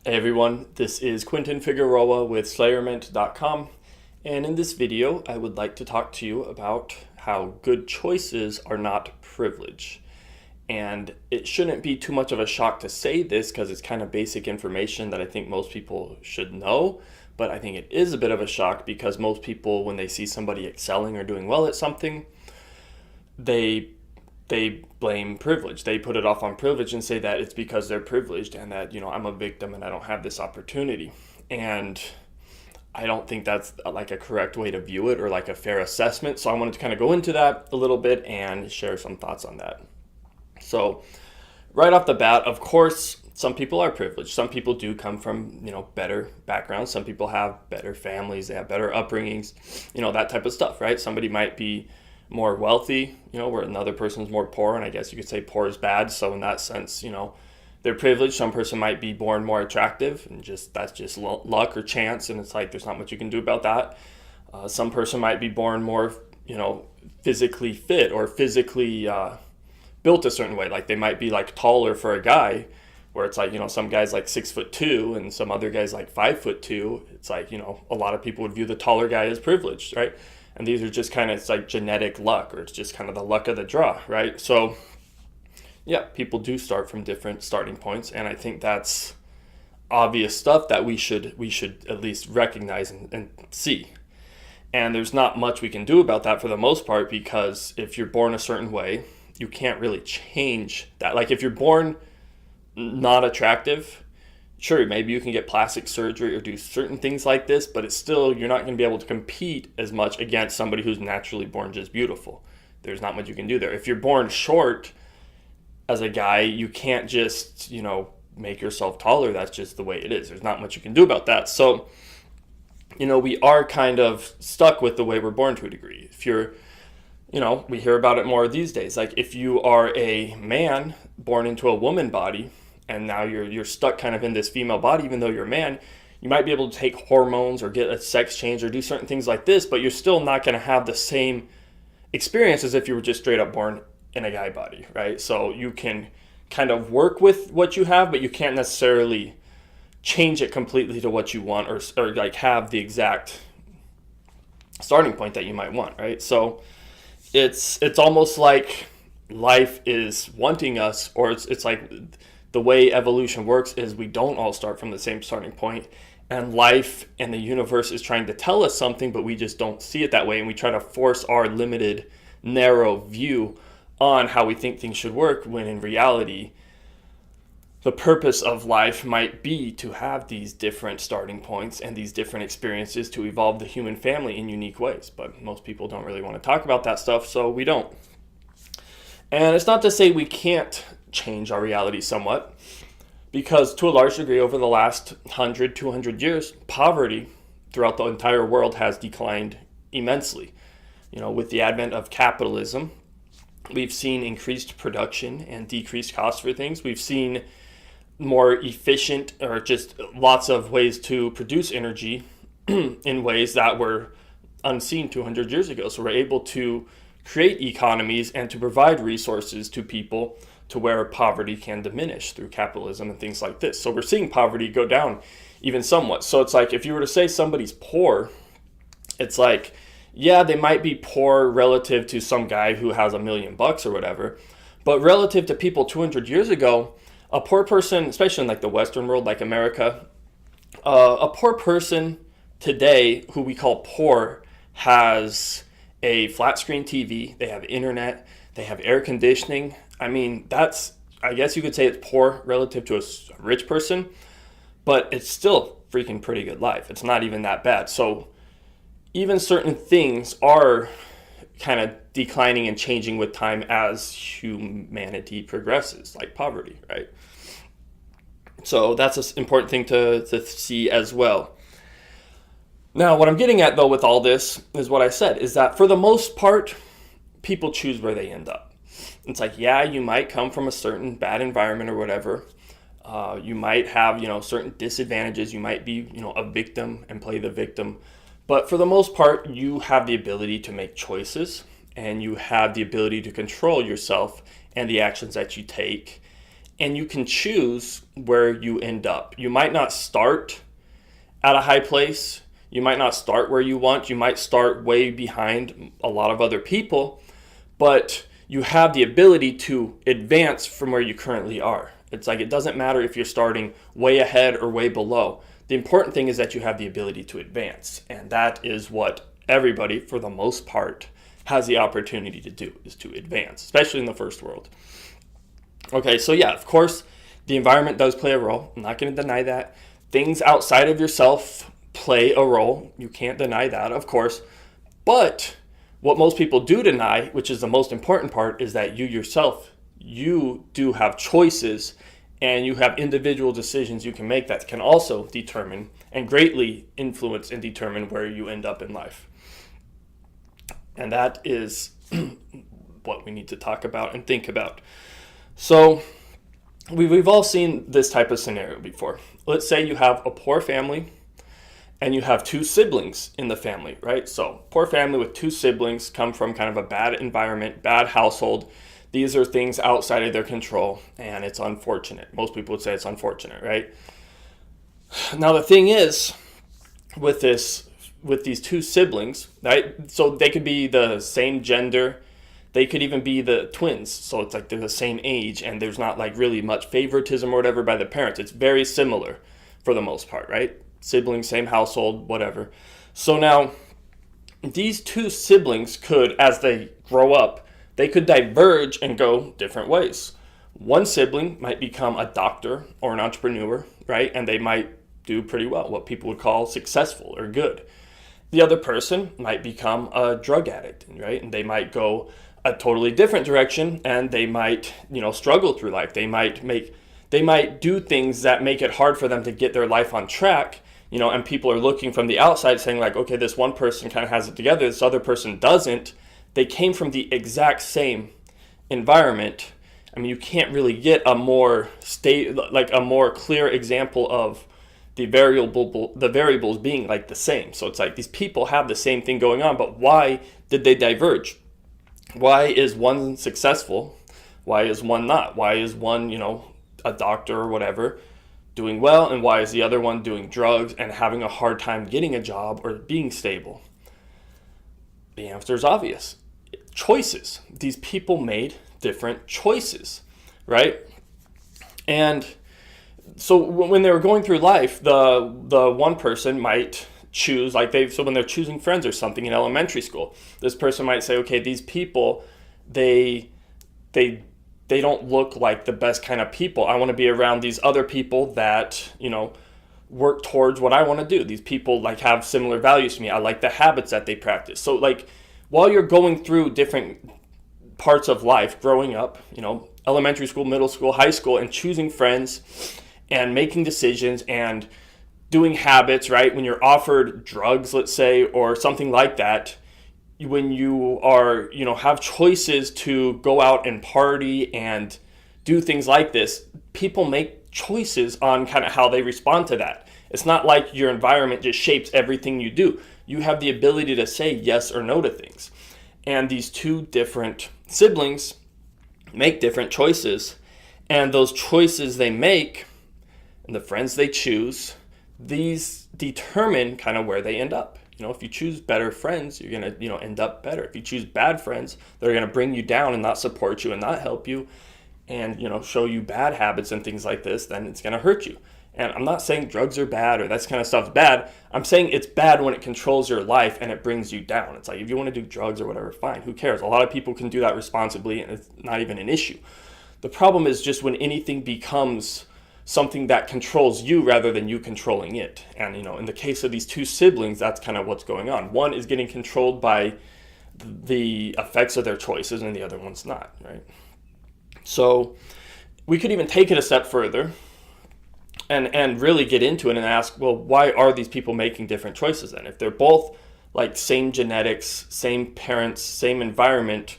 Hey everyone, this is Quentin Figueroa with Slayerment.com, and in this video I would like to talk to you about how good choices are not privilege. And it shouldn't be too much of a shock to say this because it's kind of basic information that I think most people should know, but I think it is a bit of a shock because most people, when they see somebody excelling or doing well at something, they they blame privilege. They put it off on privilege and say that it's because they're privileged and that, I'm a victim and I don't have this opportunity. And I don't think that's like a correct way to view it or like a fair assessment. So I wanted to kind of go into that a little bit and share some thoughts on that. So right off the bat, of course, some people are privileged. Some people do come from, better backgrounds. Some people have better families. They have better upbringings, that type of stuff, right? Somebody might be more wealthy, where another person's more poor, and I guess you could say poor is bad. So in that sense, they're privileged. Some person might be born more attractive, and that's just luck or chance, and it's like there's not much you can do about that. Some person might be born more, physically fit or physically built a certain way. Like they might be like taller for a guy, where it's like some guys like 6'2" and some other guys like 5'2". It's like a lot of people would view the taller guy as privileged, right? And these are just kind of, it's like genetic luck, or it's just kind of the luck of the draw, right? So, yeah, people do start from different starting points, and I think that's obvious stuff that we should at least recognize and see. And there's not much we can do about that for the most part, because if you're born a certain way, you can't really change that. Like if you're born not attractive, sure, maybe you can get plastic surgery or do certain things like this, but it's still, you're not going to be able to compete as much against somebody who's naturally born just beautiful. There's not much you can do there. If you're born short as a guy, you can't just, make yourself taller. That's just the way it is. There's not much you can do about that. So, we are kind of stuck with the way we're born to a degree. If you're, we hear about it more these days. Like if you are a man born into a woman body, and now you're stuck kind of in this female body, even though you're a man, you might be able to take hormones or get a sex change or do certain things like this, but you're still not going to have the same experience as if you were just straight up born in a guy body, right? So you can kind of work with what you have, but you can't necessarily change it completely to what you want or like have the exact starting point that you might want, right? So it's almost like life is wanting us, or it's like the way evolution works is we don't all start from the same starting point, and life and the universe is trying to tell us something, but we just don't see it that way, and we try to force our limited, narrow view on how we think things should work, when in reality, the purpose of life might be to have these different starting points and these different experiences to evolve the human family in unique ways. But most people don't really want to talk about that stuff, so we don't. And it's not to say we can't change our reality somewhat, because to a large degree over the last 100, 200 years, poverty throughout the entire world has declined immensely. With the advent of capitalism, we've seen increased production and decreased costs for things. We've seen more efficient, or just lots of ways to produce energy in ways that were unseen 200 years ago. So we're able to create economies and to provide resources to people to where poverty can diminish through capitalism and things like this. So we're seeing poverty go down even somewhat. So it's like if you were to say somebody's poor, it's like, yeah, they might be poor relative to some guy who has $1 million or whatever, but relative to people 200 years ago, a poor person, especially in like the Western world, like America, a poor person today who we call poor has a flat screen TV, they have internet, they have air conditioning. I mean, I guess you could say it's poor relative to a rich person, but it's still freaking pretty good life. It's not even that bad. So even certain things are kind of declining and changing with time as humanity progresses, like poverty, right? So that's an important thing to see as well. Now, what I'm getting at, though, with all this is what I said, is that for the most part, people choose where they end up. It's like, yeah, you might come from a certain bad environment or whatever. You might have, certain disadvantages. You might be, a victim and play the victim. But for the most part, you have the ability to make choices, and you have the ability to control yourself and the actions that you take. and you can choose where you end up. You might not start at a high place. You might not start where you want. You might start way behind a lot of other people, but you have the ability to advance from where you currently are. It's like it doesn't matter if you're starting way ahead or way below. The important thing is that you have the ability to advance, and that is what everybody, for the most part, has the opportunity to do, is to advance, especially in the first world. Okay, so yeah, of course, the environment does play a role. I'm not going to deny that. Things outside of yourself play a role. You can't deny that, of course. But what most people do deny, which is the most important part, is that you yourself, you do have choices and you have individual decisions you can make that can also determine and greatly influence and determine where you end up in life. And that is what we need to talk about and think about. So we've all seen this type of scenario before. Let's say you have a poor family and you have two siblings in the family, right? So poor family with two siblings, come from kind of a bad environment, bad household. These are things outside of their control, and it's unfortunate. Most people would say it's unfortunate, right? Now the thing is, with these two siblings, right? So they could be the same gender. They could even be the twins. So it's like they're the same age, and there's not like really much favoritism or whatever by the parents. It's very similar for the most part, right? Siblings, same household, whatever. So now these two siblings could, as they grow up, they could diverge and go different ways. One sibling might become a doctor or an entrepreneur, right? And they might do pretty well, what people would call successful or good. The other person might become a drug addict, right? And they might go a totally different direction, and they might, struggle through life. They might do things that make it hard for them to get their life on track, and people are looking from the outside saying like, okay, this one person kind of has it together, this other person doesn't. They came from the exact same environment. I mean, you can't really get a more clear example of the variables being like the same. So it's like these people have the same thing going on, but why did they diverge? Why is one successful? Why is one not? Why is one, a doctor or whatever, doing well, and why is the other one doing drugs and having a hard time getting a job or being stable? The answer is obvious. Choices. These people made different choices, right? And so when they were going through life, the one person might choose, so when they're choosing friends or something in elementary school, this person might say, okay, these people, they don't look like the best kind of people. I want to be around these other people that, work towards what I want to do. These people have similar values to me. I like the habits that they practice. So while you're going through different parts of life, growing up, elementary school, middle school, high school, and choosing friends and making decisions and doing habits, right? When you're offered drugs, let's say, or something like that, when you are, have choices to go out and party and do things like this, people make choices on kind of how they respond to that. It's not like your environment just shapes everything you do. You have the ability to say yes or no to things. And these two different siblings make different choices. And those choices they make and the friends they choose, these determine kind of where they end up. If you choose better friends, you're going to, end up better. If you choose bad friends, they're going to bring you down and not support you and not help you and, show you bad habits and things like this, then it's going to hurt you. And I'm not saying drugs are bad or that kind of stuff's bad. I'm saying it's bad when it controls your life and it brings you down. It's like, if you want to do drugs or whatever, fine, who cares? A lot of people can do that responsibly and it's not even an issue. The problem is just when anything becomes something that controls you rather than you controlling it. And, in the case of these two siblings, that's kind of what's going on. One is getting controlled by the effects of their choices and the other one's not, right? So we could even take it a step further and really get into it and ask, well, why are these people making different choices then? If they're both same genetics, same parents, same environment,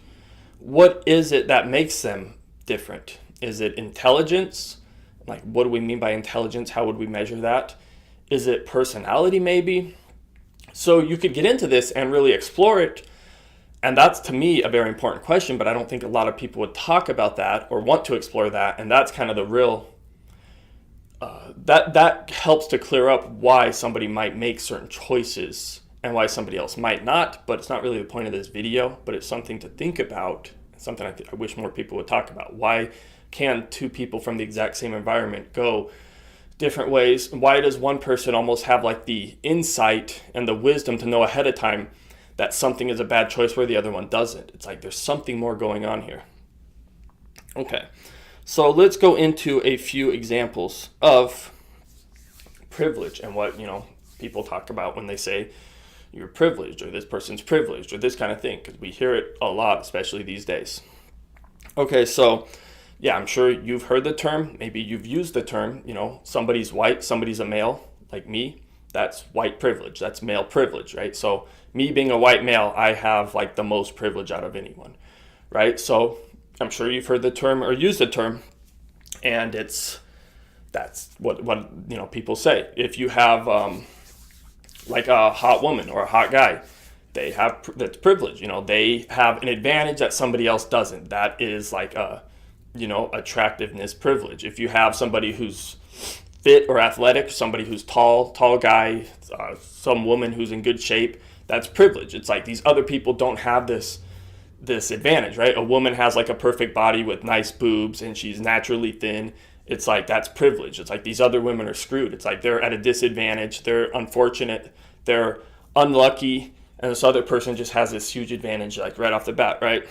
what is it that makes them different? Is it intelligence? What do we mean by intelligence? How would we measure that? Is it personality maybe? So you could get into this and really explore it And that's, to me, a very important question, but I don't think a lot of people would talk about that or want to explore that. And that's kind of the real, that helps to clear up why somebody might make certain choices and why somebody else might not. But it's not really the point of this video, but it's something to think about, something I wish more people would talk about. Why can two people from the exact same environment go different ways? Why does one person almost have like the insight and the wisdom to know ahead of time that something is a bad choice where the other one doesn't? It's like there's something more going on here. Okay, so let's go into a few examples of privilege and what, people talk about when they say you're privileged or this person's privileged or this kind of thing, because we hear it a lot, especially these days. Okay, so yeah, I'm sure you've heard the term, maybe you've used the term, somebody's white, somebody's a male, like me. That's white privilege, that's male privilege, right? So me being a white male, I have like the most privilege out of anyone, right? So I'm sure you've heard the term or used the term, and that's what people say. If you have like a hot woman or a hot guy, that's privilege. They have an advantage that somebody else doesn't. That is like a attractiveness privilege. If you have somebody who's fit or athletic, somebody who's tall guy, some woman who's in good shape, that's privilege. It's like these other people don't have this advantage, right? A woman has like a perfect body with nice boobs and she's naturally thin. It's like that's privilege. It's like these other women are screwed. It's like they're at a disadvantage. They're unfortunate. They're unlucky. And this other person just has this huge advantage like right off the bat, right?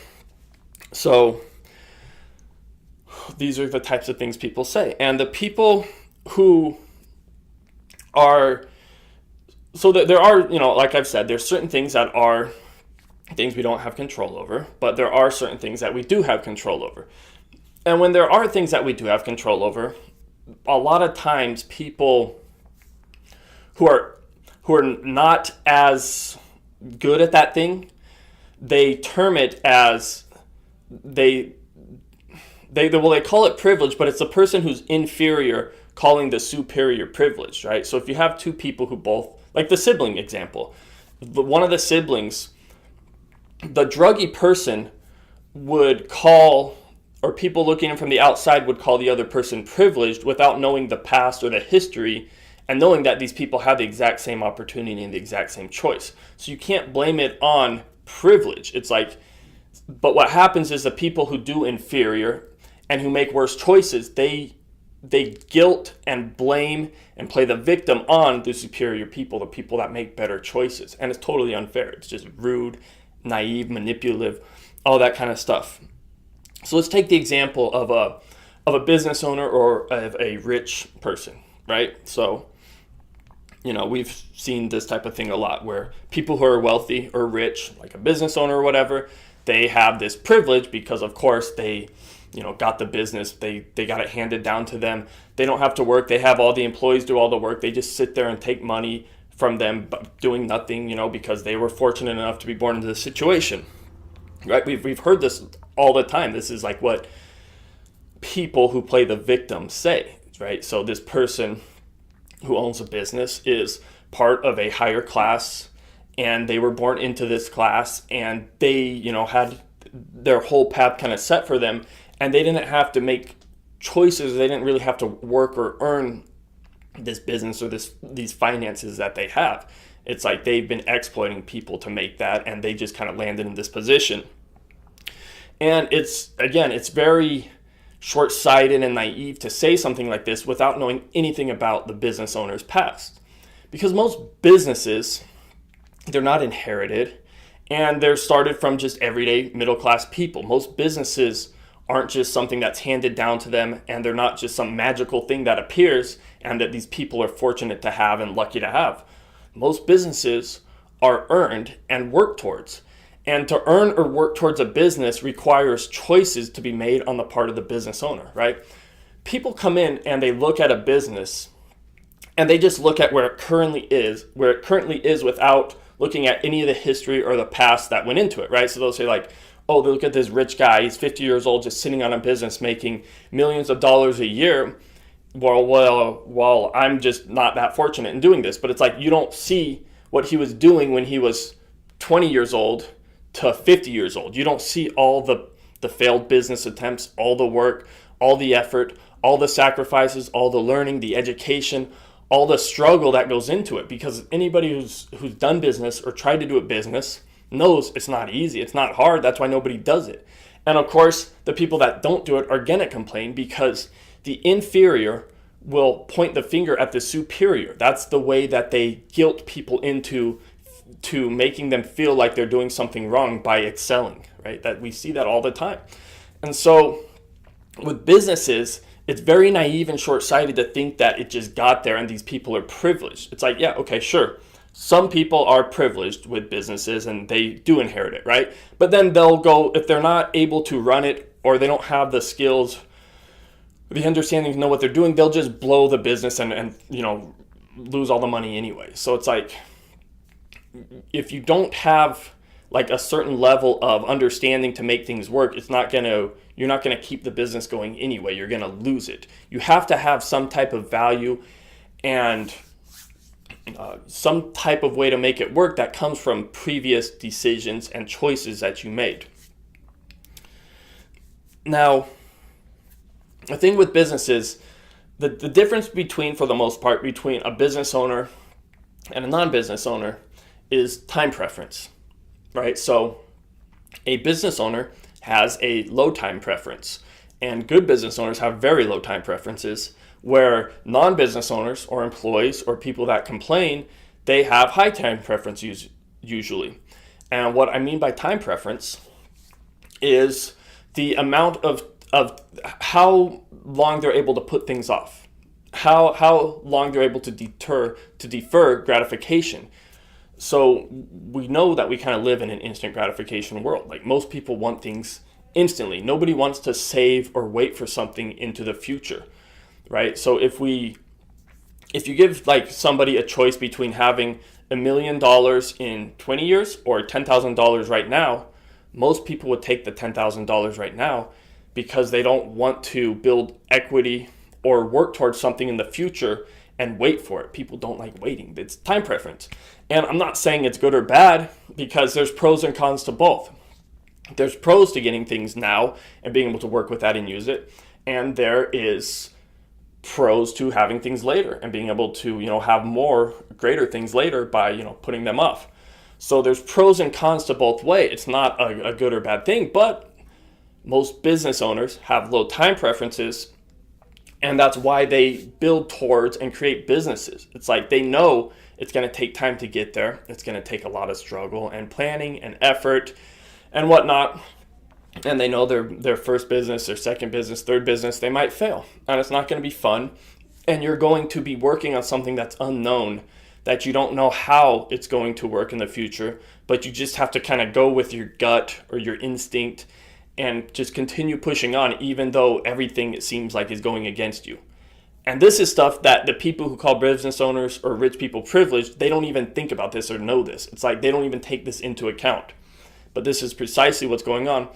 So these are the types of things people say. And the people who are, so that there are, like I've said, there's certain things that are things we don't have control over, but there are certain things that we do have control over. And when there are things that we do have control over, a lot of times people who are not as good at that thing, they term it as they call it privilege, but it's the person who's inferior calling the superior privilege, right? So if you have two people who both, like the sibling example, one of the siblings, the druggy person would call, or people looking in from the outside would call the other person privileged without knowing the past or the history and knowing that these people have the exact same opportunity and the exact same choice. So you can't blame it on privilege. It's like, but what happens is the people who do inferior and who make worse choices, they guilt and blame and play the victim on the superior people, the people that make better choices. And it's totally unfair. It's just rude, naive, manipulative, all that kind of stuff. So let's take the example of a business owner or of a rich person, right? So, we've seen this type of thing a lot where people who are wealthy or rich, like a business owner or whatever, they have this privilege because, of course, they got the business, they got it handed down to them. They don't have to work. They have all the employees do all the work. They just sit there and take money from them doing nothing, because they were fortunate enough to be born into this situation, right? We've heard this all the time. This is like what people who play the victim say, right? So this person who owns a business is part of a higher class, and they were born into this class, and they, had their whole path kind of set for them, and they didn't have to make choices. They didn't really have to work or earn this business or these finances that they have. It's like they've been exploiting people to make that, and they just kind of landed in this position. And it's very short-sighted and naive to say something like this without knowing anything about the business owner's past. Because most businesses, they're not inherited, and they're started from just everyday middle-class people. Most businesses aren't just something that's handed down to them, and they're not just some magical thing that appears and that these people are fortunate to have and lucky to have. Most businesses are earned and worked towards. And to earn or work towards a business requires choices to be made on the part of the business owner, right? People come in and they look at a business and they just look at where it currently is without looking at any of the history or the past that went into it, right? So they'll say like, oh, look at this rich guy. He's 50 years old, just sitting on a business making millions of dollars a year. Well, I'm just not that fortunate in doing this. But it's like you don't see what he was doing when he was 20 years old to 50 years old. You don't see all the failed business attempts, all the work, all the effort, all the sacrifices, all the learning, the education, all the struggle that goes into it. Because anybody who's done business or tried to do a business knows it's not easy. It's not hard. That's why nobody does it. And of course, the people that don't do it are going to complain because the inferior will point the finger at the superior. That's the way that they guilt people into making them feel like they're doing something wrong by excelling, right? That we see that all the time. And so with businesses, it's very naive and short-sighted to think that it just got there and these people are privileged. It's like, yeah, okay, sure. Some people are privileged with businesses and they do inherit it, right? But then they'll go, if they're not able to run it or they don't have the skills, the understanding to know what they're doing, they'll just blow the business and lose all the money anyway. So it's like, if you don't have like a certain level of understanding to make things work, you're not gonna keep the business going anyway. You're gonna lose it. You have to have some type of value and some type of way to make it work that comes from previous decisions and choices that you made. Now, the thing with businesses, the difference for the most part, between a business owner and a non-business owner is time preference, right? So a business owner has a low time preference, and good business owners have very low time preferences, where non-business owners or employees or people that complain, they have high time preference usually. And what I mean by time preference is the amount of how long they're able to put things off, how long they're able to defer gratification. So we know that we kind of live in an instant gratification world. Like, most people want things instantly. Nobody wants to save or wait for something into the future, right? So if you give like somebody a choice between having $1 million in 20 years or $10,000 right now, most people would take the $10,000 right now because they don't want to build equity or work towards something in the future and wait for it. People don't like waiting. It's time preference. And I'm not saying it's good or bad, because there's pros and cons to both. There's pros to getting things now and being able to work with that and use it. And there is pros to having things later and being able to, have more greater things later by, putting them off. So there's pros and cons to both ways. It's not a good or bad thing, but most business owners have low time preferences. And that's why they build towards and create businesses. It's like they know it's going to take time to get there. It's going to take a lot of struggle and planning and effort and whatnot. And they know their first business, their second business, third business, they might fail. And it's not going to be fun. And you're going to be working on something that's unknown, that you don't know how it's going to work in the future. But you just have to kind of go with your gut or your instinct and just continue pushing on, even though everything, it seems like, is going against you. And this is stuff that the people who call business owners or rich people privileged, they don't even think about this or know this. It's like they don't even take this into account. But this is precisely what's going on.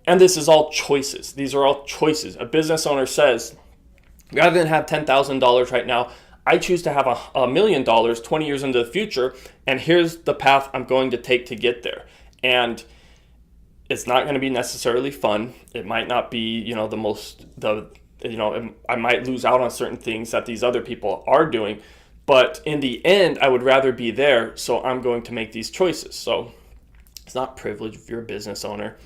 And this is all choices. These are all choices. A business owner says, rather than have $10,000 right now, I choose to have $1 million 20 years into the future, and here's the path I'm going to take to get there. And it's not going to be necessarily fun. It might not be, I might lose out on certain things that these other people are doing. But in the end, I would rather be there, so I'm going to make these choices. So it's not privilege if you're a business owner.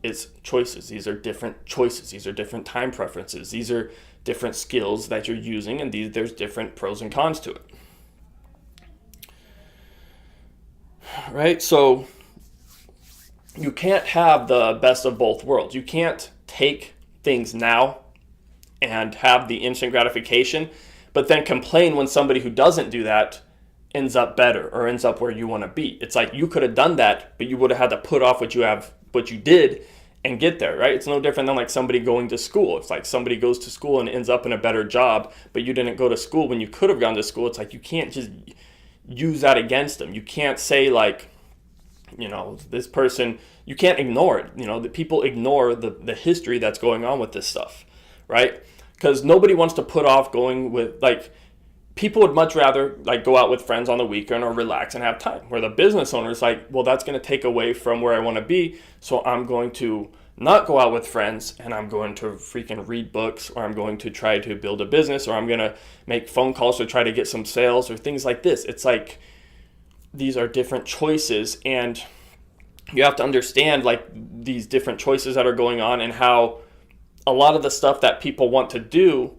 It's choices. These are different choices. These are different time preferences. These are different skills that you're using, and there's different pros and cons to it. Right? So you can't have the best of both worlds. You can't take things now and have the instant gratification, but then complain when somebody who doesn't do that ends up better or ends up where you want to be. It's like you could have done that, but you would have had to put off what you did and get there, right? It's no different than like somebody going to school. It's like somebody goes to school and ends up in a better job, but you didn't go to school when you could have gone to school. It's like you can't just use that against them. You can't say like, this person, you can't ignore it. The people ignore the history that's going on with this stuff, right? Because nobody wants to put off going with, like, people would much rather like go out with friends on the weekend or relax and have time. Where the business owner is like, well, that's going to take away from where I want to be, so I'm going to not go out with friends and I'm going to freaking read books, or I'm going to try to build a business, or I'm going to make phone calls to try to get some sales or things like this. It's like these are different choices, and you have to understand like these different choices that are going on, and how a lot of the stuff that people want to do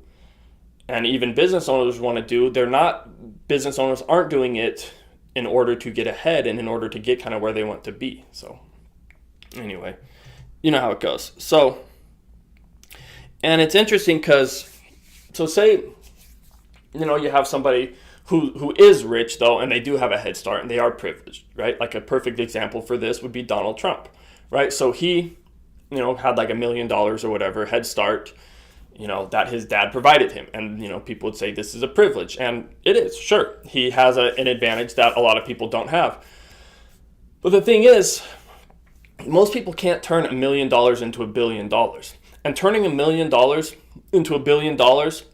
and even business owners want to do, business owners aren't doing it in order to get ahead and in order to get kind of where they want to be. So anyway, you know how it goes. So, and it's interesting because, so say, you have somebody who is rich though, and they do have a head start and they are privileged, right? Like a perfect example for this would be Donald Trump, right? So he, had like $1 million or whatever head start, that his dad provided him. And, people would say this is a privilege. And it is, sure. He has an advantage that a lot of people don't have. But the thing is, most people can't turn $1 million into $1 billion. And turning $1 million into $1 billion,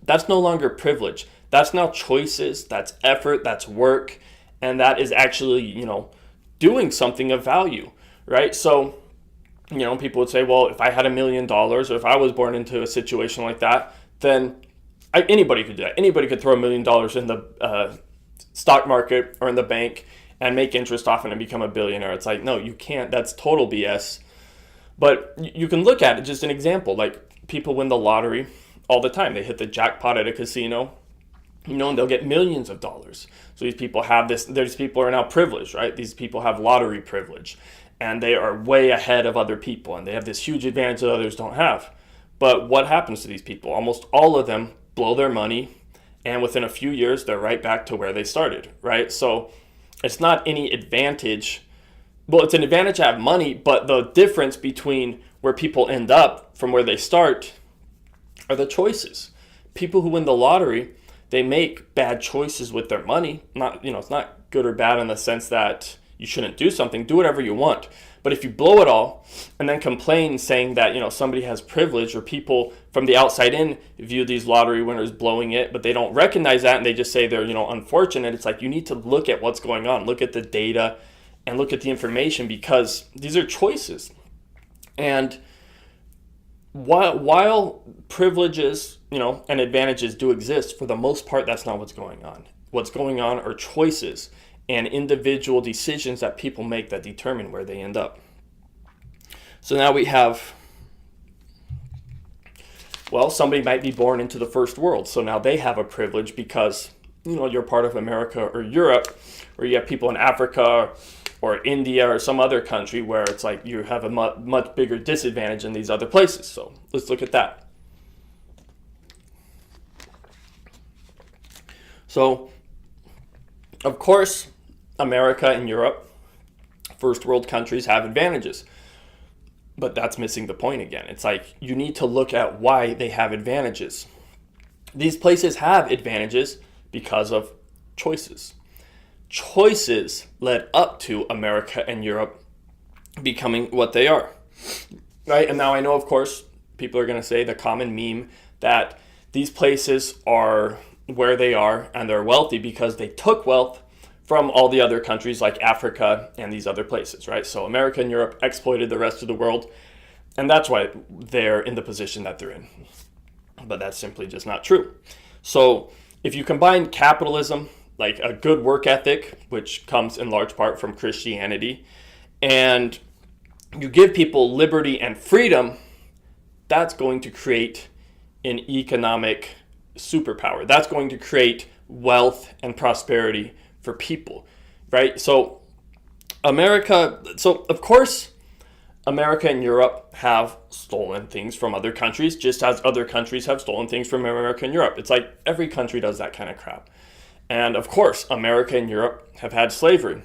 that's no longer privilege. That's now choices, that's effort, that's work, and that is actually, doing something of value, right? So, people would say, well, if I had $1 million, or if I was born into a situation like that, then anybody could do that. Anybody could throw $1 million in the stock market or in the bank and make interest off it and become a billionaire. It's like, no, you can't. That's total BS. But you can look at it, just an example. Like, people win the lottery all the time. They hit the jackpot at a casino, and they'll get millions of dollars. So these people have this, these people are now privileged, right? These people have lottery privilege, and they are way ahead of other people, and they have this huge advantage that others don't have. But what happens to these people? Almost all of them blow their money, and within a few years, they're right back to where they started, right? So it's not any advantage. Well, it's an advantage to have money, but the difference between where people end up from where they start are the choices. People who win the lottery, they make bad choices with their money. It's not good or bad in the sense that you shouldn't do something. Do whatever you want. But if you blow it all and then complain saying that, somebody has privilege, or people from the outside in view these lottery winners blowing it, but they don't recognize that and they just say they're, unfortunate. It's like, you need to look at what's going on, look at the data and look at the information, because these are choices. And while privileges, and advantages do exist, for the most part, that's not what's going on. What's going on are choices and individual decisions that people make that determine where they end up. So now we have, somebody might be born into the first world. So now they have a privilege because, you're part of America or Europe, or you have people in Africa or India or some other country where it's like you have a much bigger disadvantage in these other places. So let's look at that. So, of course, America and Europe, first world countries, have advantages. But that's missing the point again. It's like you need to look at why they have advantages. These places have advantages because of choices. Choices led up to America and Europe becoming what they are. Right? And now I know, of course, people are going to say the common meme that these places are where they are and they're wealthy because they took wealth from all the other countries like Africa and these other places, right? So America and Europe exploited the rest of the world, and that's why they're in the position that they're in. But that's simply just not true. So if you combine capitalism, like a good work ethic, which comes in large part from Christianity, and you give people liberty and freedom, that's going to create an economic superpower. That's going to create wealth and prosperity for people, right? So of course, America and Europe have stolen things from other countries, just as other countries have stolen things from America and Europe. It's like every country does that kind of crap. And of course, America and Europe have had slavery,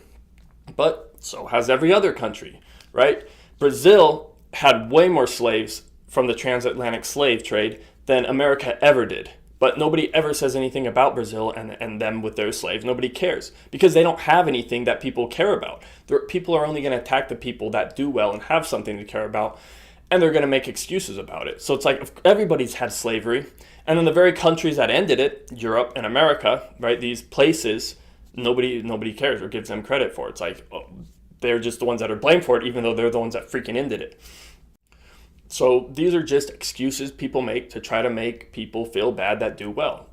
but so has every other country, right? Brazil had way more slaves from the transatlantic slave trade than America ever did. But nobody ever says anything about Brazil and them with their slaves. Nobody cares because they don't have anything that people care about. People are only going to attack the people that do well and have something to care about. and they're going to make excuses about it. So it's like, if everybody's had slavery, and then the very countries that ended it, Europe and America, right? These places, nobody cares or gives them credit for. It's like, oh, they're just the ones that are blamed for it, even though they're the ones that freaking ended it. So these are just excuses people make to try to make people feel bad that do well.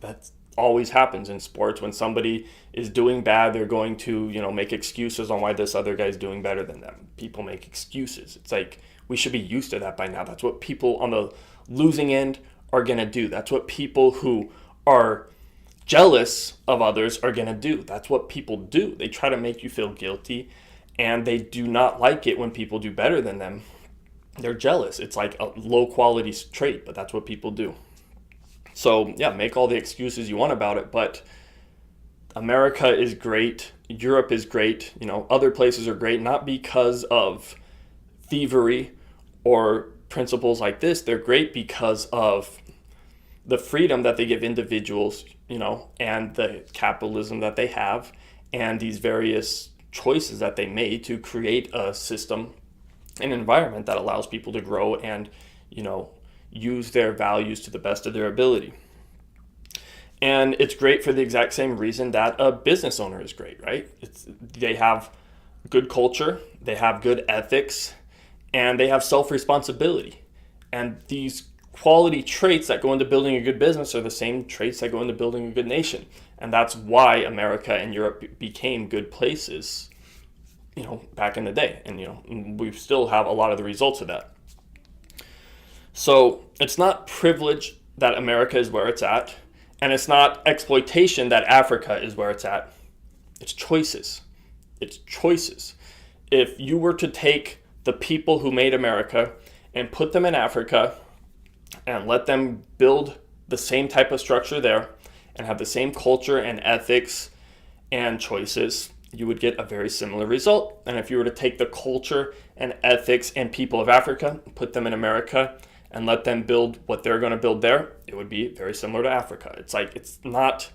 That always happens in sports. When somebody is doing bad, they're going to, make excuses on why this other guy's doing better than them. People make excuses. It's like, we should be used to that by now. That's what people on the losing end are going to do. That's what people who are jealous of others are going to do. That's what people do. They try to make you feel guilty, and they do not like it when people do better than them. They're jealous. It's like a low quality trait, but that's what people do. So yeah, make all the excuses you want about it, but America is great. Europe is great. Other places are great, not because of thievery or principles like this. They're great because of the freedom that they give individuals, and the capitalism that they have, and these various choices that they made to create a system, an environment that allows people to grow and, use their values to the best of their ability. And it's great for the exact same reason that a business owner is great, right? They have good culture, they have good ethics, and they have self-responsibility. And these quality traits that go into building a good business are the same traits that go into building a good nation. And that's why America and Europe became good places, back in the day. And, we still have a lot of the results of that. So it's not privilege that America is where it's at, and it's not exploitation that Africa is where it's at. It's choices. It's choices. If you were to take the people who made America and put them in Africa and let them build the same type of structure there and have the same culture and ethics and choices, you would get a very similar result. And if you were to take the culture and ethics and people of Africa, put them in America, and let them build what they're going to build there, it would be very similar to Africa. It's like, it's not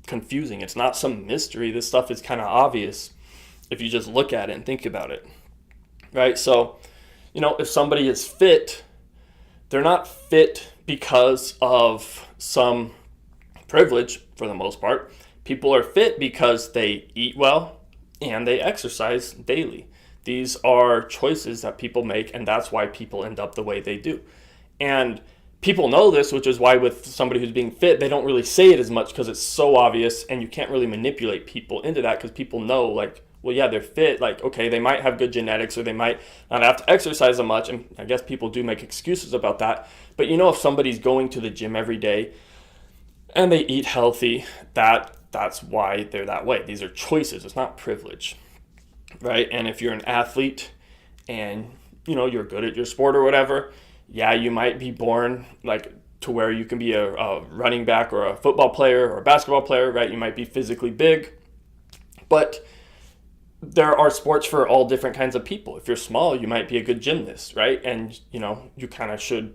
confusing. It's not some mystery. This stuff is kind of obvious if you just look at it and think about it, right? So, if somebody is fit, they're not fit because of some privilege for the most part. People are fit because they eat well and they exercise daily. These are choices that people make, and that's why people end up the way they do. And people know this, which is why with somebody who's being fit, they don't really say it as much because it's so obvious, and you can't really manipulate people into that because people know, like, well, yeah, they're fit. Like, okay, they might have good genetics or they might not have to exercise as much. And I guess people do make excuses about that. But if somebody's going to the gym every day and they eat healthy, that's why they're that way. These are choices. It's not privilege. Right? And if you're an athlete and, you're good at your sport or whatever, yeah, you might be born like to where you can be a running back or a football player or a basketball player, right? You might be physically big, but there are sports for all different kinds of people. If you're small, you might be a good gymnast, right? And, you kind of should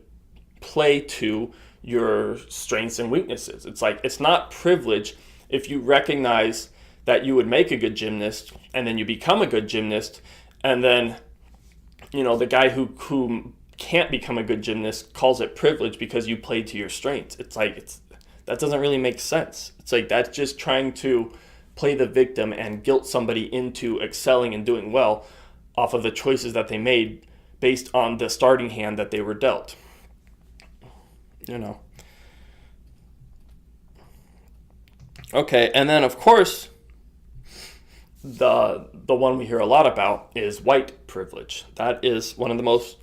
play to your strengths and weaknesses. It's like, it's not privilege if you recognize that you would make a good gymnast and then you become a good gymnast, and then, the guy who can't become a good gymnast calls it privilege because you played to your strengths. It's like, that doesn't really make sense. It's like, that's just trying to play the victim and guilt somebody into excelling and doing well off of the choices that they made based on the starting hand that they were dealt. Okay, and then of course, the one we hear a lot about is white privilege. That is one of the most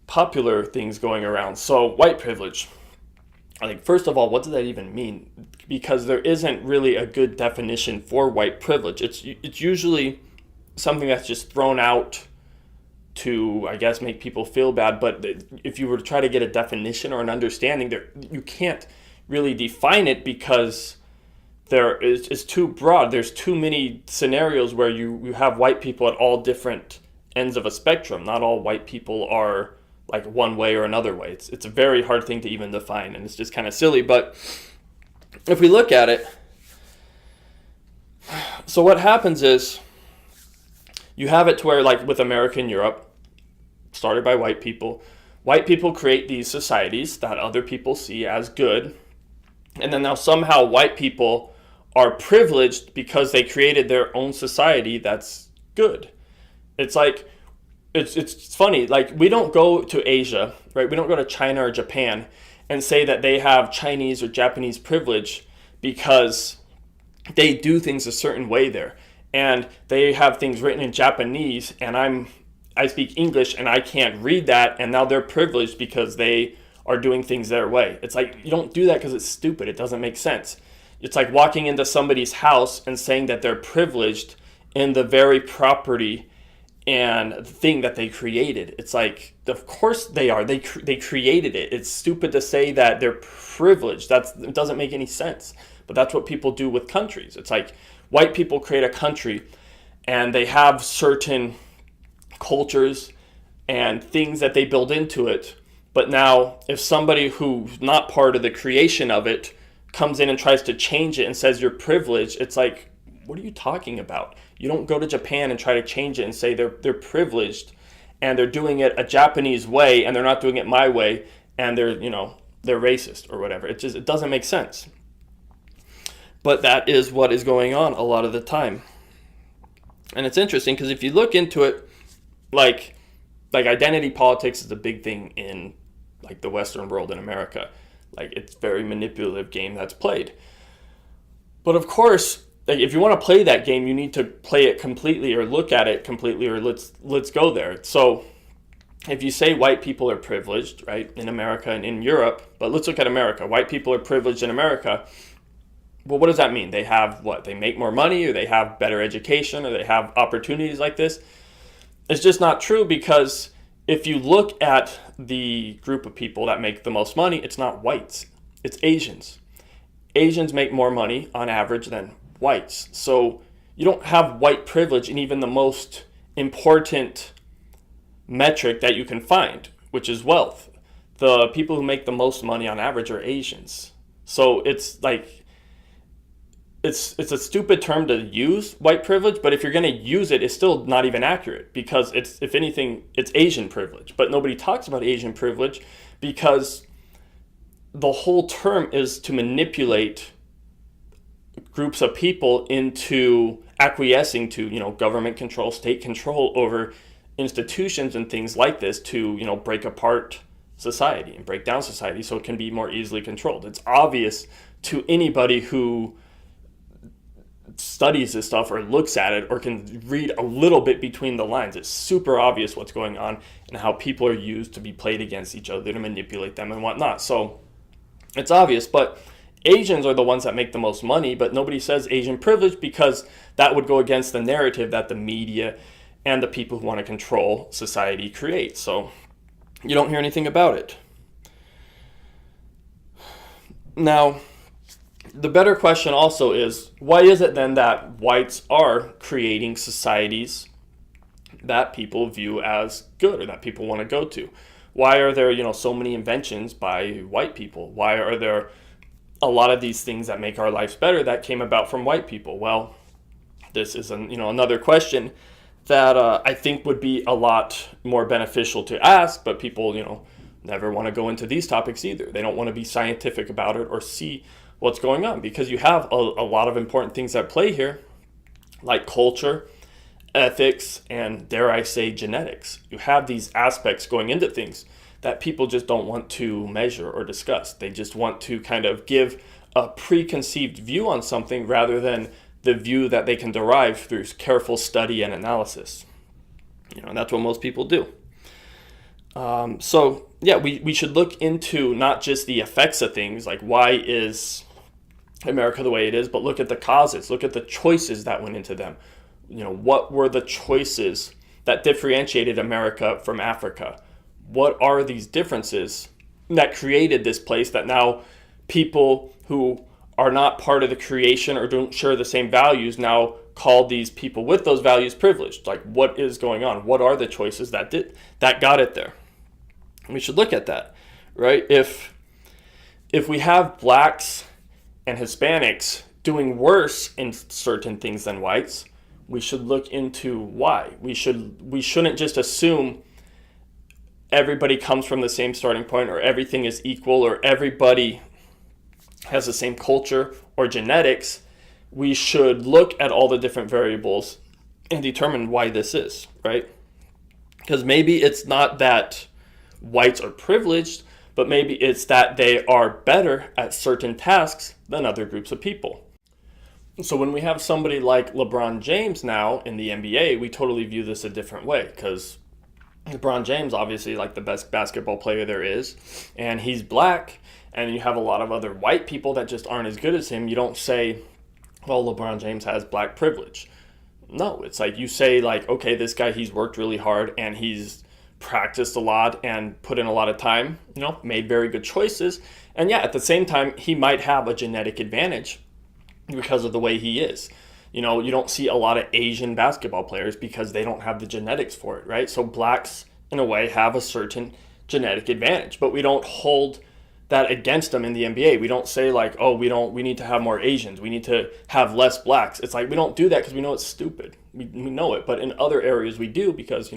popular things going around. So white privilege, I think, first of all, what does that even mean? Because there isn't really a good definition for white privilege. It's usually something that's just thrown out to, I guess, make people feel bad. But if you were to try to get a definition or an understanding, you can't really define it because it's too broad. There's too many scenarios where you have white people at all different ends of a spectrum. Not all white people are like one way or another way. It's a very hard thing to even define, and it's just kind of silly. But if we look at it, so what happens is you have it to where, like with America and Europe, started by white people. White people create these societies that other people see as good. And then now somehow white people are privileged because they created their own society that's good. It's like, it's funny, like we don't go to Asia, right? We don't go to China or Japan and say that they have Chinese or Japanese privilege because they do things a certain way there. And they have things written in Japanese, and I speak English and I can't read that, and now they're privileged because they are doing things their way. It's like, you don't do that because it's stupid. It doesn't make sense. It's like walking into somebody's house and saying that they're privileged in the very property and thing that they created. It's like, of course they are. They created it. It's stupid to say that they're privileged. It doesn't make any sense. But that's what people do with countries. It's like white people create a country and they have certain cultures and things that they build into it. But now if somebody who's not part of the creation of it comes in and tries to change it and says you're privileged, it's like, what are you talking about? You don't go to Japan and try to change it and say they're privileged and they're doing it a Japanese way and they're not doing it my way and they're racist or whatever. It doesn't make sense. But that is what is going on a lot of the time. And it's interesting because if you look into it, like identity politics is a big thing in like the Western world in America. Like it's a very manipulative game that's played. But of course, like if you want to play that game, you need to play it completely or look at it completely, or let's go there. So if you say white people are privileged, right, in America and in Europe, but let's look at America. White people are privileged in America. Well, what does that mean? They have what? They make more money, or they have better education, or they have opportunities like this? It's just not true, because if you look at the group of people that make the most money, it's not whites, it's Asians. Asians make more money on average than whites. So you don't have white privilege in even the most important metric that you can find, which is wealth. The people who make the most money on average are Asians. So it's like, it's a stupid term to use, white privilege, but if you're going to use it, it's still not even accurate, because it's, if anything, it's Asian privilege. But nobody talks about Asian privilege because the whole term is to manipulate groups of people into acquiescing to, government control, state control over institutions and things like this to, break apart society and break down society so it can be more easily controlled. It's obvious to anybody who studies this stuff or looks at it or can read a little bit between the lines. It's super obvious what's going on and how people are used to be played against each other to manipulate them and whatnot. So it's obvious, but Asians are the ones that make the most money, but nobody says Asian privilege because that would go against the narrative that the media and the people who want to control society create. So you don't hear anything about it. Now, the better question also is, why is it then that whites are creating societies that people view as good or that people want to go to? Why are there, so many inventions by white people? Why are there a lot of these things that make our lives better that came about from white people? Well, this is another question that I think would be a lot more beneficial to ask, but people, never want to go into these topics either. They don't want to be scientific about it or see what's going on, because you have a lot of important things at play here, like culture, ethics, and dare I say genetics. You have these aspects going into things that people just don't want to measure or discuss. They just want to kind of give a preconceived view on something rather than the view that they can derive through careful study and analysis. And that's what most people do. So yeah, we should look into not just the effects of things, like why is America the way it is, but look at the causes, look at the choices that went into them. What were the choices that differentiated America from Africa? What are these differences that created this place that now people who are not part of the creation or don't share the same values now call these people with those values privileged? Like, what is going on? What are the choices that got it there? We should look at that, right? If we have blacks and Hispanics doing worse in certain things than whites, we should look into why. We shouldn't just assume everybody comes from the same starting point, or everything is equal, or everybody has the same culture or genetics, we should look at all the different variables and determine why this is, right? Because maybe it's not that whites are privileged, but maybe it's that they are better at certain tasks than other groups of people. So when we have somebody like LeBron James now in the NBA, we totally view this a different way, because LeBron James, obviously, like the best basketball player there is, and he's black, and you have a lot of other white people that just aren't as good as him. You don't say, well, LeBron James has black privilege. No, it's like you say, like, okay, this guy, he's worked really hard, and he's practiced a lot and put in a lot of time, made very good choices. And yeah, at the same time, he might have a genetic advantage because of the way he is. You don't see a lot of Asian basketball players because they don't have the genetics for it, right? So blacks, in a way, have a certain genetic advantage, but we don't hold that against them in the NBA. We don't say like, oh, we need to have more Asians. We need to have less blacks. It's like, we don't do that because we know it's stupid. We know it, but in other areas we do because,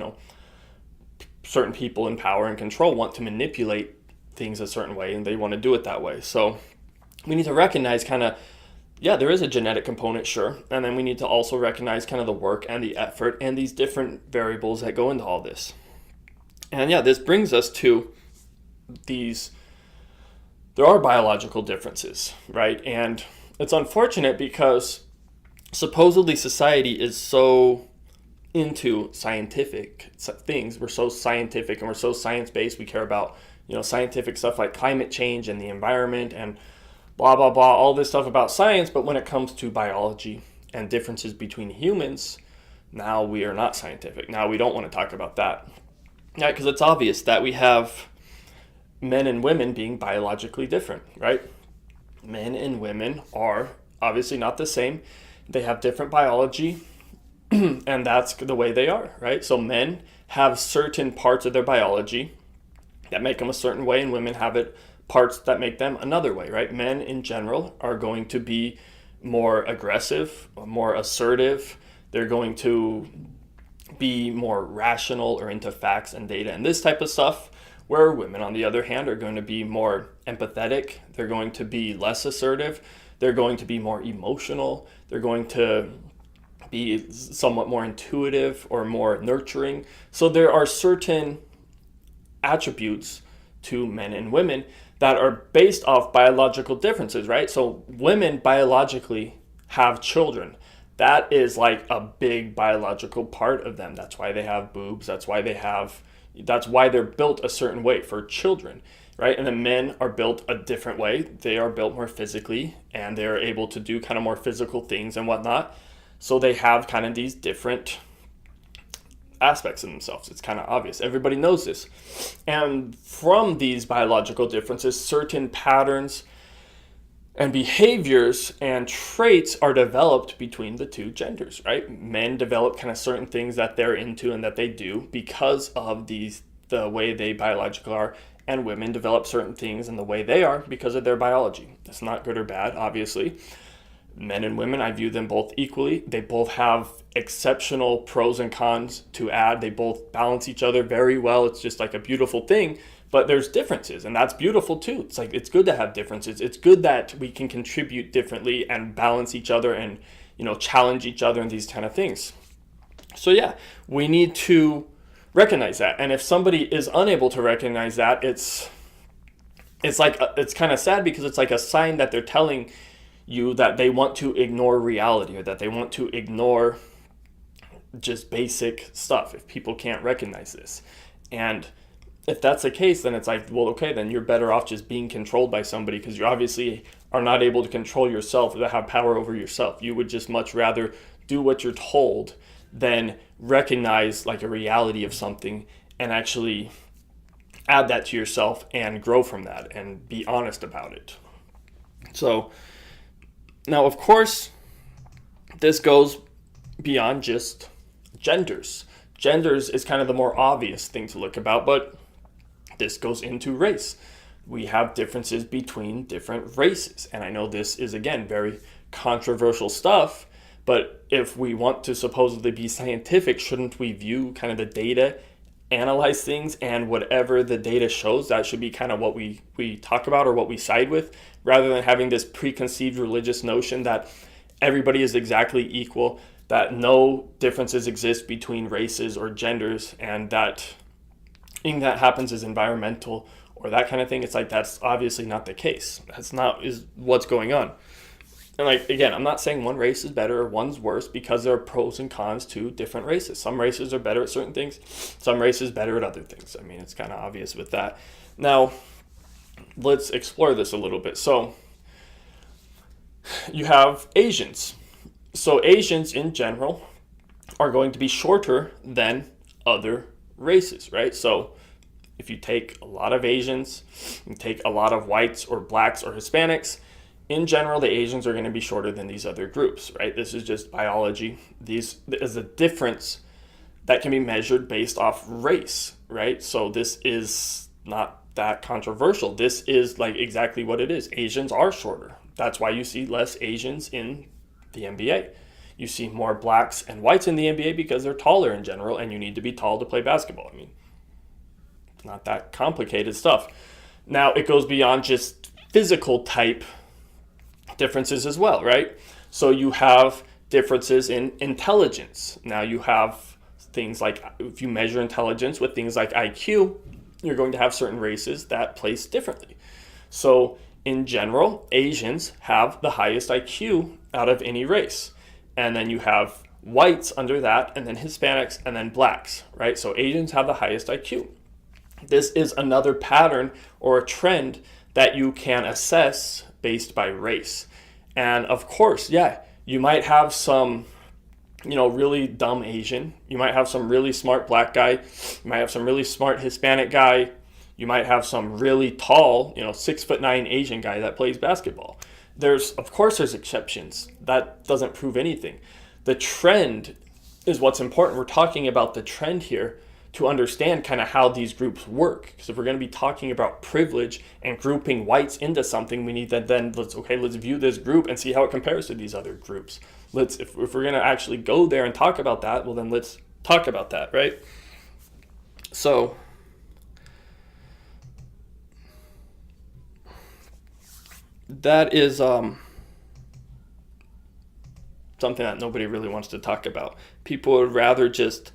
certain people in power and control want to manipulate things a certain way and they want to do it that way. So we need to recognize there is a genetic component, sure. And then we need to also recognize kind of the work and the effort and these different variables that go into all this. And yeah, this brings us to there are biological differences, right? And it's unfortunate because supposedly society is so into scientific things. We're so scientific and we're so science-based. We care about, scientific stuff like climate change and the environment and blah, blah, blah, all this stuff about science. But when it comes to biology and differences between humans, now we are not scientific. Now we don't want to talk about that. Yeah, because it's obvious that we have men and women being biologically different, right? Men and women are obviously not the same. They have different biology, and that's the way they are, right? So men have certain parts of their biology that make them a certain way, and women have parts that make them another way, right? Men in general are going to be more aggressive, more assertive. They're going to be more rational or into facts and data and this type of stuff, where women, on the other hand, are going to be more empathetic. They're going to be less assertive. They're going to be more emotional. They're going to be somewhat more intuitive or more nurturing. So there are certain attributes to men and women that are based off biological differences, right? So women biologically have children. That is like a big biological part of them. That's why they have boobs. That's why they're built a certain way for children, right? And the men are built a different way. They are built more physically, and they're able to do kind of more physical things and whatnot. So they have kind of these different aspects in themselves. It's kind of obvious. Everybody knows this. And from these biological differences, certain patterns and behaviors and traits are developed between the two genders, right? Men develop kind of certain things that they're into and that they do because of the way they biologically are, and women develop certain things in the way they are because of their biology. That's not good or bad, obviously. Men and women, I view them both equally. They both have exceptional pros and cons to add. They both balance each other very well. It's just like a beautiful thing. But there's differences, and that's beautiful too. It's like, it's good to have differences. It's good that we can contribute differently and balance each other and, challenge each other and these kind of things. So yeah, we need to recognize that. And if somebody is unable to recognize that, it's kind of sad, because it's like a sign that they're telling you that they want to ignore reality, or that they want to ignore just basic stuff if people can't recognize this. And if that's the case, then it's like, well, okay, then you're better off just being controlled by somebody, because you obviously are not able to control yourself or to have power over yourself. You would just much rather do what you're told than recognize like a reality of something and actually add that to yourself and grow from that and be honest about it. So now, of course, this goes beyond just genders. Genders is kind of the more obvious thing to look about, but this goes into race. We have differences between different races. And I know this is, again, very controversial stuff, but if we want to supposedly be scientific, shouldn't we view kind of the data analyze things, and whatever the data shows, that should be kind of what we talk about or what we side with, rather than having this preconceived religious notion that everybody is exactly equal, that no differences exist between races or genders, and that anything that happens is environmental or that kind of thing. It's like, that's obviously not the case. That's not is what's going on. And like, again, I'm not saying one race is better or one's worse, because there are pros and cons to different races. Some races are better at certain things, some races better at other things. I mean, it's kind of obvious with that. Now, let's explore this a little bit. So you have Asians. So Asians in general are going to be shorter than other races, right? So if you take a lot of Asians, you take a lot of whites or blacks or Hispanics, in general, the Asians are going to be shorter than these other groups, right? This is just biology. This is a difference that can be measured based off race, right? So this is not that controversial. This is like exactly what it is. Asians are shorter. That's why you see less Asians in the NBA. You see more blacks and whites in the NBA because they're taller in general, and you need to be tall to play basketball. I mean, it's not that complicated stuff. Now, it goes beyond just physical type differences as well, right? So you have differences in intelligence. Now you have things like, if you measure intelligence with things like IQ, you're going to have certain races that place differently. So in general, Asians have the highest IQ out of any race. And then you have whites under that, and then Hispanics, and then blacks, right? So Asians have the highest IQ. This is another pattern or a trend that you can assess based by race. And of course, yeah, you might have some, really dumb Asian. You might have some really smart black guy. You might have some really smart Hispanic guy. You might have some really tall, 6'9" Asian guy that plays basketball. Of course there's exceptions. That doesn't prove anything. The trend is what's important. We're talking about the trend here to understand kind of how these groups work. Because if we're going to be talking about privilege and grouping whites into something, we need to then let's view this group and see how it compares to these other groups. If we're going to actually go there and talk about that, well then let's talk about that, right? So that is something that nobody really wants to talk about. People would rather just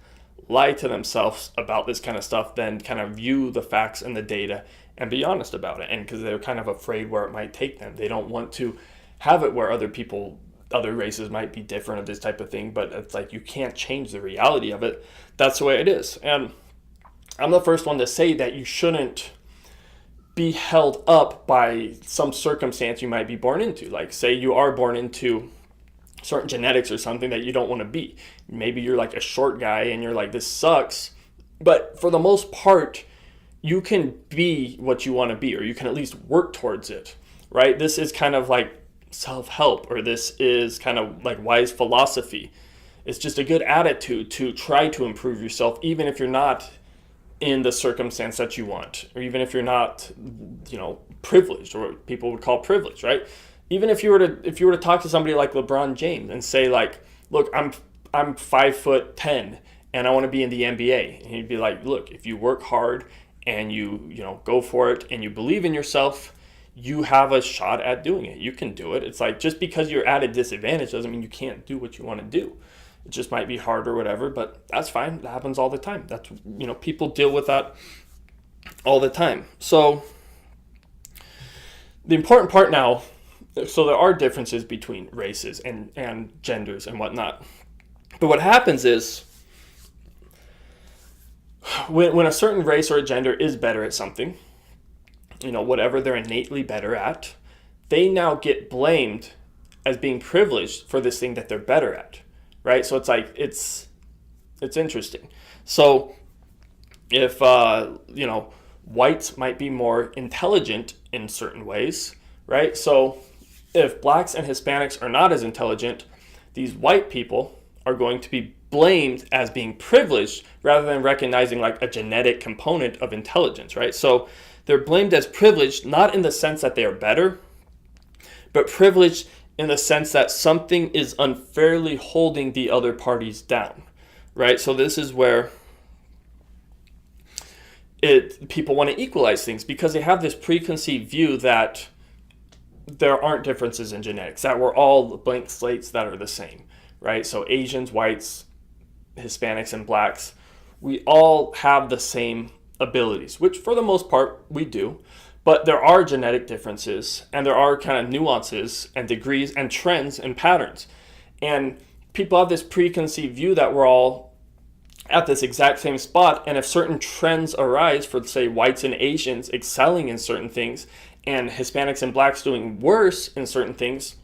lie to themselves about this kind of stuff than kind of view the facts and the data and be honest about it. And because they're kind of afraid where it might take them. They don't want to have it where other races might be different or this type of thing, but it's like, you can't change the reality of it. That's the way it is. And I'm the first one to say that you shouldn't be held up by some circumstance you might be born into. Like, say you are born into certain genetics or something that you don't want to be. Maybe you're like a short guy and you're like, this sucks. But for the most part, you can be what you want to be, or you can at least work towards it, right? This is kind of like self-help, or this is kind of like wise philosophy. It's just a good attitude to try to improve yourself, even if you're not in the circumstance that you want, or even if you're not, privileged, or what people would call privilege, right? Even if you were to talk to somebody like LeBron James and say like, look, I'm 5'10" and I want to be in the NBA, and he'd be like, look, if you work hard and you go for it and you believe in yourself, you have a shot at doing it. You can do it. It's like, just because you're at a disadvantage doesn't mean you can't do what you want to do. It just might be hard or whatever, but that's fine. That happens all the time. That's, people deal with that all the time. So the important part now, so there are differences between races and genders and whatnot. But what happens is, when a certain race or a gender is better at something, whatever they're innately better at, they now get blamed as being privileged for this thing that they're better at, right? So it's like, it's interesting. So if, whites might be more intelligent in certain ways, right? So if blacks and Hispanics are not as intelligent, these white people are going to be blamed as being privileged rather than recognizing like a genetic component of intelligence, right? So they're blamed as privileged, not in the sense that they are better, but privileged in the sense that something is unfairly holding the other parties down, right? So this is where people want to equalize things because they have this preconceived view that there aren't differences in genetics, that we're all blank slates that are the same, right? So Asians, whites, Hispanics, and blacks, we all have the same abilities, which for the most part we do, but there are genetic differences and there are kind of nuances and degrees and trends and patterns. And people have this preconceived view that we're all at this exact same spot, and if certain trends arise for, say, whites and Asians excelling in certain things and Hispanics and blacks doing worse in certain things,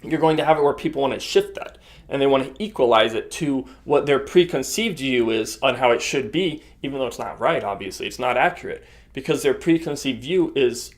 you're going to have it where people want to shift that and they want to equalize it to what their preconceived view is on how it should be, even though it's not right. Obviously it's not accurate because their preconceived view is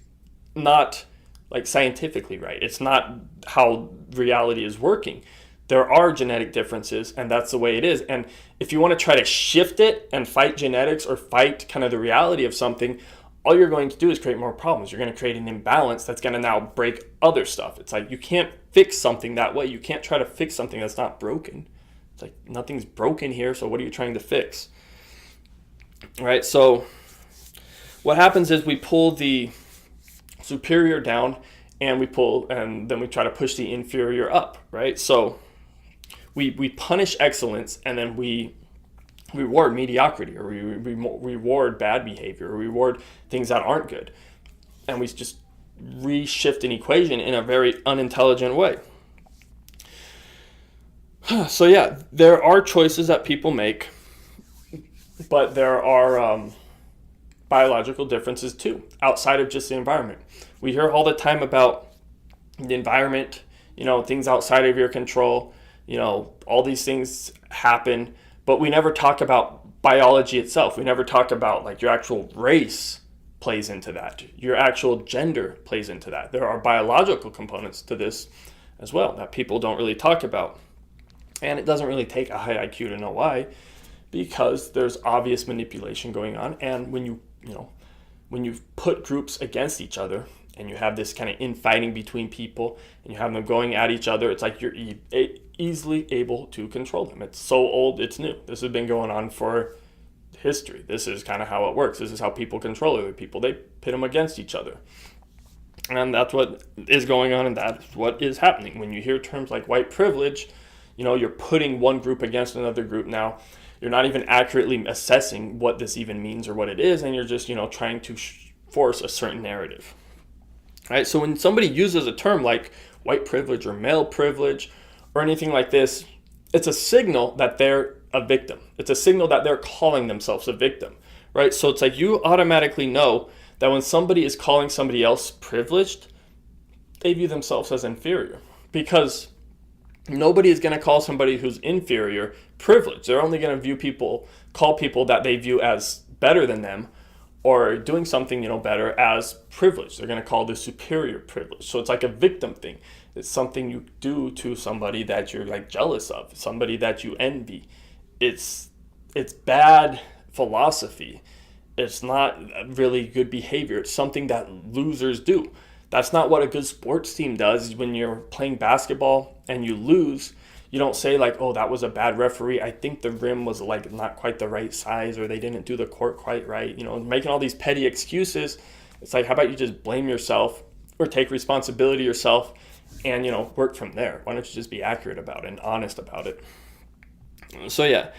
not like scientifically right. It's not how reality is working. There are genetic differences, and that's the way it is. And if you want to try to shift it and fight genetics or fight kind of the reality of something, all you're going to do is create more problems. You're going to create an imbalance that's going to now break other stuff. It's like you can't fix something that way. You can't try to fix something that's not broken. It's like nothing's broken here, so what are you trying to fix? All right, so what happens is we pull the superior down and then we try to push the inferior up, right? So we punish excellence and then we reward mediocrity, or we reward bad behavior, or reward things that aren't good. And we just reshift an equation in a very unintelligent way. So yeah, there are choices that people make, but there are biological differences too, outside of just the environment. We hear all the time about the environment, things outside of your control, all these things happen, but we never talk about biology itself. We never talk about like your actual race plays into that. Your actual gender plays into that. There are biological components to this as well that people don't really talk about. And it doesn't really take a high IQ to know why, because there's obvious manipulation going on. And when you put groups against each other and you have this kind of infighting between people and you have them going at each other, it's like you're easily able to control them. It's so old, it's new. This has been going on for history. This is kind of how it works. This is how people control other people. They pit them against each other. And that's what is going on, and that's what is happening. When you hear terms like white privilege, you're putting one group against another group now. You're not even accurately assessing what this even means or what it is, and you're just, trying to force a certain narrative. Right? So when somebody uses a term like white privilege or male privilege or anything like this, it's a signal that they're a victim. It's a signal that they're calling themselves a victim, right? So it's like you automatically know that when somebody is calling somebody else privileged, they view themselves as inferior, because nobody is going to call somebody who's inferior privileged. They're only going to call people that they view as better than them or doing something, better as privileged. They're going to call the superior privilege. So it's like a victim thing. It's something you do to somebody that you're like jealous of, somebody that you envy. It's bad philosophy. It's not really good behavior. It's something that losers do. That's not what a good sports team does. When you're playing basketball and you lose, you don't say like, oh, that was a bad referee. I think the rim was like not quite the right size, or they didn't do the court quite right. Making all these petty excuses. It's like, how about you just blame yourself or take responsibility yourself and, work from there? Why don't you just be accurate about it and honest about it? So yeah.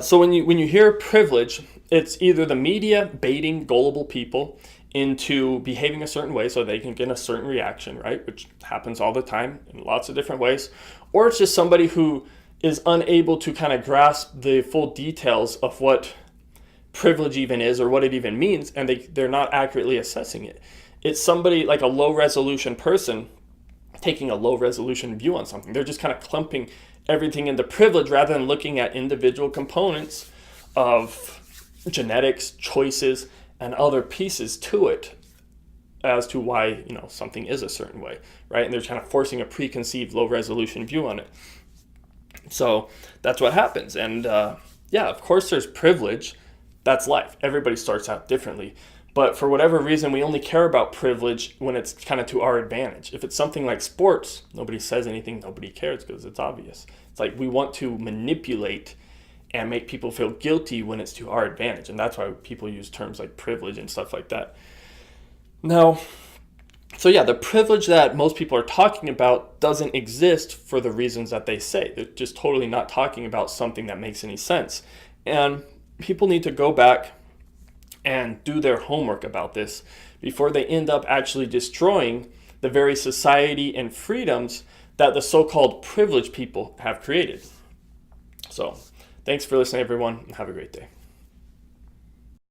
So when you hear privilege, it's either the media baiting gullible people into behaving a certain way so they can get a certain reaction, right? Which happens all the time in lots of different ways. Or it's just somebody who is unable to kind of grasp the full details of what privilege even is or what it even means, and they're not accurately assessing it. It's somebody like a low-resolution person taking a low-resolution view on something. They're just kind of clumping everything into privilege rather than looking at individual components of genetics, choices, and other pieces to it as to why, something is a certain way, right? And they're kind of forcing a preconceived low-resolution view on it. So that's what happens. And of course there's privilege. That's life. Everybody starts out differently. But for whatever reason, we only care about privilege when it's kind of to our advantage. If it's something like sports, nobody says anything, nobody cares because it's obvious. It's like we want to manipulate and make people feel guilty when it's to our advantage. And that's why people use terms like privilege and stuff like that. Now, so yeah, the privilege that most people are talking about doesn't exist for the reasons that they say. They're just totally not talking about something that makes any sense. And people need to go back and do their homework about this before they end up actually destroying the very society and freedoms that the so-called privileged people have created. So, thanks for listening, everyone, and have a great day.